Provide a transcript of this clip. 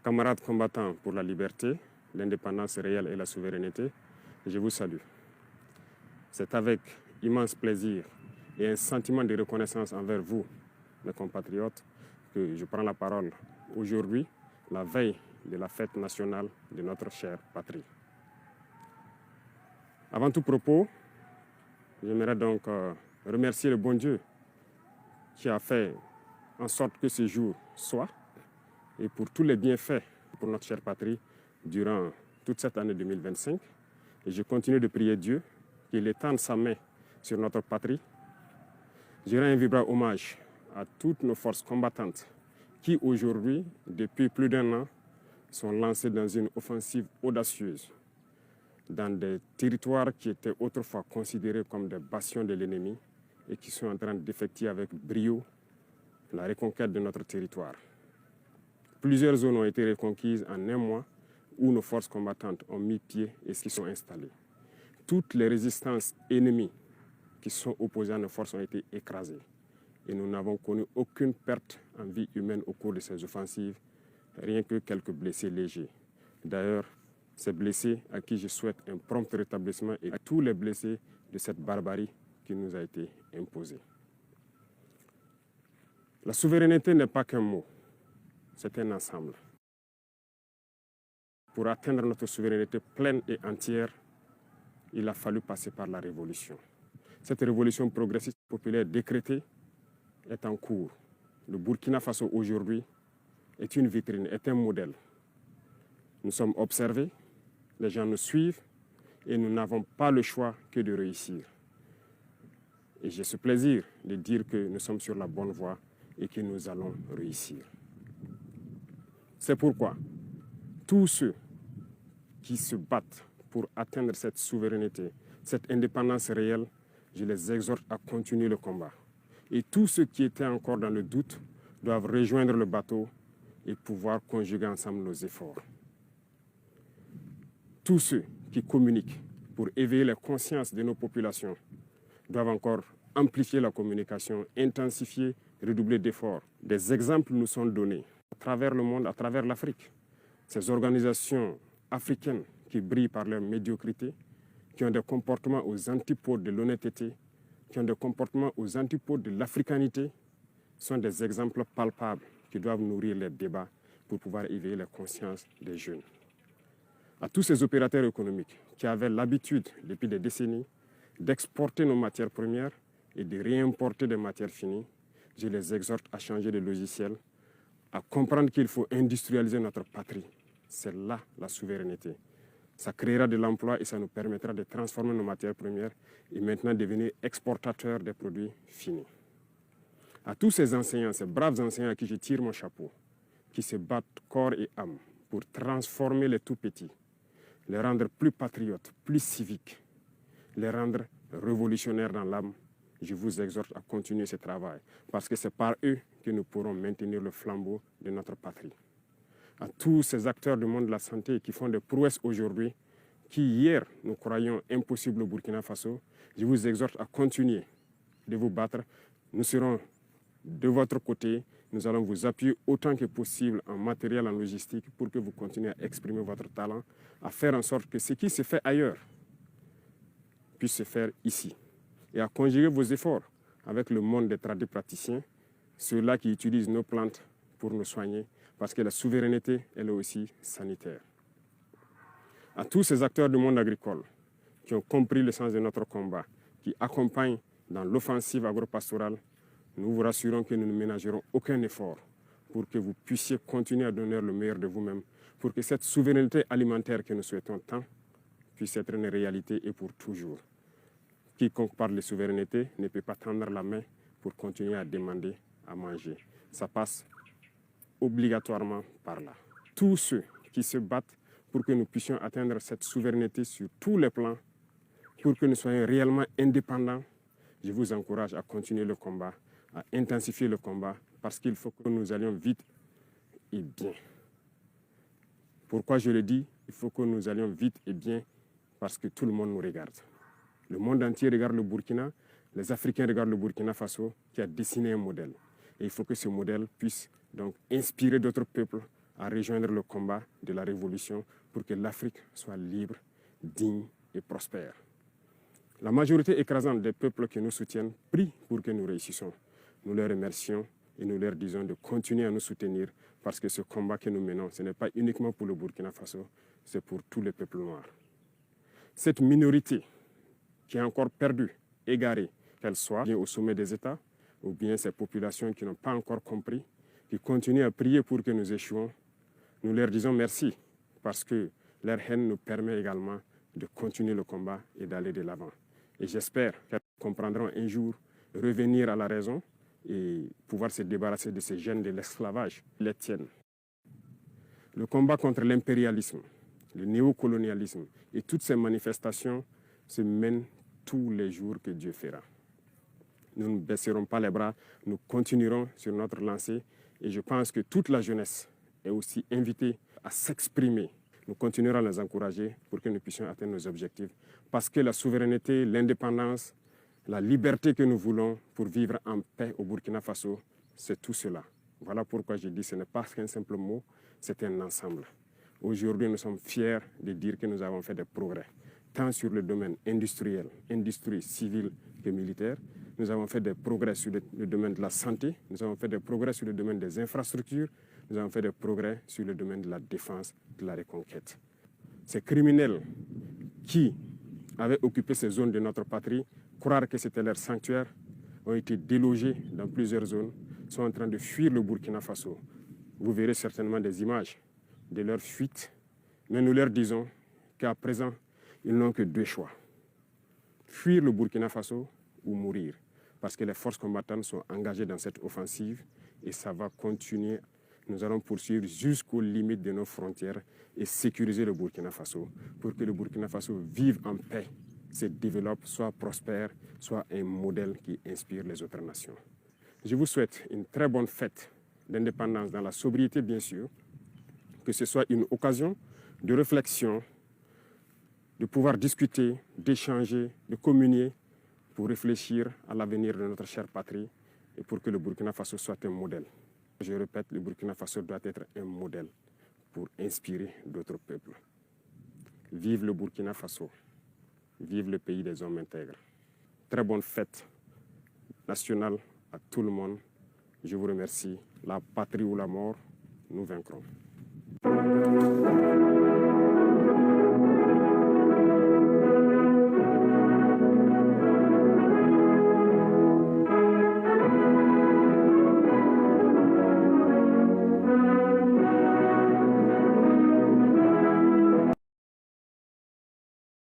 Camarades combattants pour la liberté, l'indépendance réelle et la souveraineté, je vous salue. C'est avec immense plaisir et un sentiment de reconnaissance envers vous, mes compatriotes, que je prends la parole aujourd'hui, la veille de la fête nationale de notre chère patrie. Avant tout propos, j'aimerais donc remercier le bon Dieu qui a fait en sorte que ce jour soit et pour tous les bienfaits pour notre chère patrie durant toute cette année 2025. Et je continue de prier Dieu qu'il étende sa main sur notre patrie. Je rends un vibrant hommage à toutes nos forces combattantes qui aujourd'hui, depuis plus d'1 an, sont lancées dans une offensive audacieuse dans des territoires qui étaient autrefois considérés comme des bastions de l'ennemi et qui sont en train d'effectuer avec brio la reconquête de notre territoire. Plusieurs zones ont été reconquises en 1 mois où nos forces combattantes ont mis pied et s'y sont installées. Toutes les résistances ennemies qui sont opposées à nos forces ont été écrasées. Et nous n'avons connu aucune perte en vie humaine au cours de ces offensives, rien que quelques blessés légers. D'ailleurs, ces blessés à qui je souhaite un prompt rétablissement et à tous les blessés de cette barbarie qui nous a été imposée. La souveraineté n'est pas qu'un mot, c'est un ensemble. Pour atteindre notre souveraineté pleine et entière, il a fallu passer par la révolution. Cette révolution progressiste populaire décrétée est en cours. Le Burkina Faso aujourd'hui est une vitrine, est un modèle. Nous sommes observés, les gens nous suivent et nous n'avons pas le choix que de réussir. Et j'ai ce plaisir de dire que nous sommes sur la bonne voie et que nous allons réussir. C'est pourquoi tous ceux qui se battent pour atteindre cette souveraineté, cette indépendance réelle, je les exhorte à continuer le combat. Et tous ceux qui étaient encore dans le doute doivent rejoindre le bateau et pouvoir conjuguer ensemble nos efforts. Tous ceux qui communiquent pour éveiller la conscience de nos populations doivent encore amplifier la communication, intensifier, redoubler d'efforts. Des exemples nous sont donnés à travers le monde, à travers l'Afrique. Ces organisations africaines qui brillent par leur médiocrité, qui ont des comportements aux antipodes de l'honnêteté, qui ont des comportements aux antipodes de l'africanité, sont des exemples palpables qui doivent nourrir les débats pour pouvoir éveiller la conscience des jeunes. À tous ces opérateurs économiques qui avaient l'habitude, depuis des décennies, d'exporter nos matières premières et de réimporter des matières finies, je les exhorte à changer de logiciel, à comprendre qu'il faut industrialiser notre patrie. C'est là la souveraineté. Ça créera de l'emploi et ça nous permettra de transformer nos matières premières et maintenant devenir exportateurs des produits finis. À tous ces enseignants, ces braves enseignants à qui je tire mon chapeau, qui se battent corps et âme pour transformer les tout-petits, les rendre plus patriotes, plus civiques, les rendre révolutionnaires dans l'âme, je vous exhorte à continuer ce travail parce que c'est par eux que nous pourrons maintenir le flambeau de notre patrie. À tous ces acteurs du monde de la santé qui font des prouesses aujourd'hui, qui hier nous croyions impossibles au Burkina Faso, je vous exhorte à continuer de vous battre. Nous serons de votre côté, nous allons vous appuyer autant que possible en matériel, en logistique, pour que vous continuiez à exprimer votre talent, à faire en sorte que ce qui se fait ailleurs puisse se faire ici. Et à conjuguer vos efforts avec le monde des tradipraticiens, ceux-là qui utilisent nos plantes pour nous soigner, parce que la souveraineté, elle est aussi sanitaire. À tous ces acteurs du monde agricole qui ont compris le sens de notre combat, qui accompagnent dans l'offensive agropastorale, nous vous rassurons que nous ne ménagerons aucun effort pour que vous puissiez continuer à donner le meilleur de vous-même, pour que cette souveraineté alimentaire que nous souhaitons tant puisse être une réalité et pour toujours. Quiconque parle de souveraineté ne peut pas tendre la main pour continuer à demander à manger. Ça passe obligatoirement par là. Tous ceux qui se battent pour que nous puissions atteindre cette souveraineté sur tous les plans, pour que nous soyons réellement indépendants, je vous encourage à continuer le combat, à intensifier le combat, parce qu'il faut que nous allions vite et bien. Pourquoi je le dis? Il faut que nous allions vite et bien, parce que tout le monde nous regarde. Le monde entier regarde le Burkina, les Africains regardent le Burkina Faso, qui a dessiné un modèle. Et il faut que ce modèle puisse donc inspirer d'autres peuples à rejoindre le combat de la révolution pour que l'Afrique soit libre, digne et prospère. La majorité écrasante des peuples qui nous soutiennent prie pour que nous réussissions. Nous les remercions et nous leur disons de continuer à nous soutenir parce que ce combat que nous menons, ce n'est pas uniquement pour le Burkina Faso, c'est pour tous les peuples noirs. Cette minorité qui est encore perdue, égarée, qu'elle soit bien au sommet des États, ou bien ces populations qui n'ont pas encore compris, qui continuent à prier pour que nous échouons, nous leur disons merci parce que leur haine nous permet également de continuer le combat et d'aller de l'avant. Et j'espère qu'elles comprendront un jour revenir à la raison et pouvoir se débarrasser de ces gènes de l'esclavage qui les tiennent. Le combat contre l'impérialisme, le néocolonialisme et toutes ces manifestations se mènent tous les jours que Dieu fera. Nous ne baisserons pas les bras, nous continuerons sur notre lancée et je pense que toute la jeunesse est aussi invitée à s'exprimer. Nous continuerons à les encourager pour que nous puissions atteindre nos objectifs parce que la souveraineté, l'indépendance, la liberté que nous voulons pour vivre en paix au Burkina Faso, c'est tout cela. Voilà pourquoi je dis que ce n'est pas qu'un simple mot, c'est un ensemble. Aujourd'hui, nous sommes fiers de dire que nous avons fait des progrès, tant sur le domaine industriel, industrie civile que militaire. Nous avons fait des progrès sur le domaine de la santé, nous avons fait des progrès sur le domaine des infrastructures, nous avons fait des progrès sur le domaine de la défense, de la reconquête. Ces criminels qui avaient occupé ces zones de notre patrie, croire que c'était leur sanctuaire, ont été délogés dans plusieurs zones, sont en train de fuir le Burkina Faso. Vous verrez certainement des images de leur fuite, mais nous leur disons qu'à présent, ils n'ont que deux choix. Fuir le Burkina Faso ou mourir, parce que les forces combattantes sont engagées dans cette offensive et ça va continuer. Nous allons poursuivre jusqu'aux limites de nos frontières et sécuriser le Burkina Faso pour que le Burkina Faso vive en paix, se développe, soit prospère, soit un modèle qui inspire les autres nations. Je vous souhaite une très bonne fête d'indépendance dans la sobriété, bien sûr, que ce soit une occasion de réflexion, de pouvoir discuter, d'échanger, de communier pour réfléchir à l'avenir de notre chère patrie et pour que le Burkina Faso soit un modèle. Je répète, le Burkina Faso doit être un modèle pour inspirer d'autres peuples. Vive le Burkina Faso, vive le pays des hommes intègres. Très bonne fête nationale à tout le monde. Je vous remercie. La patrie ou la mort, nous vaincrons.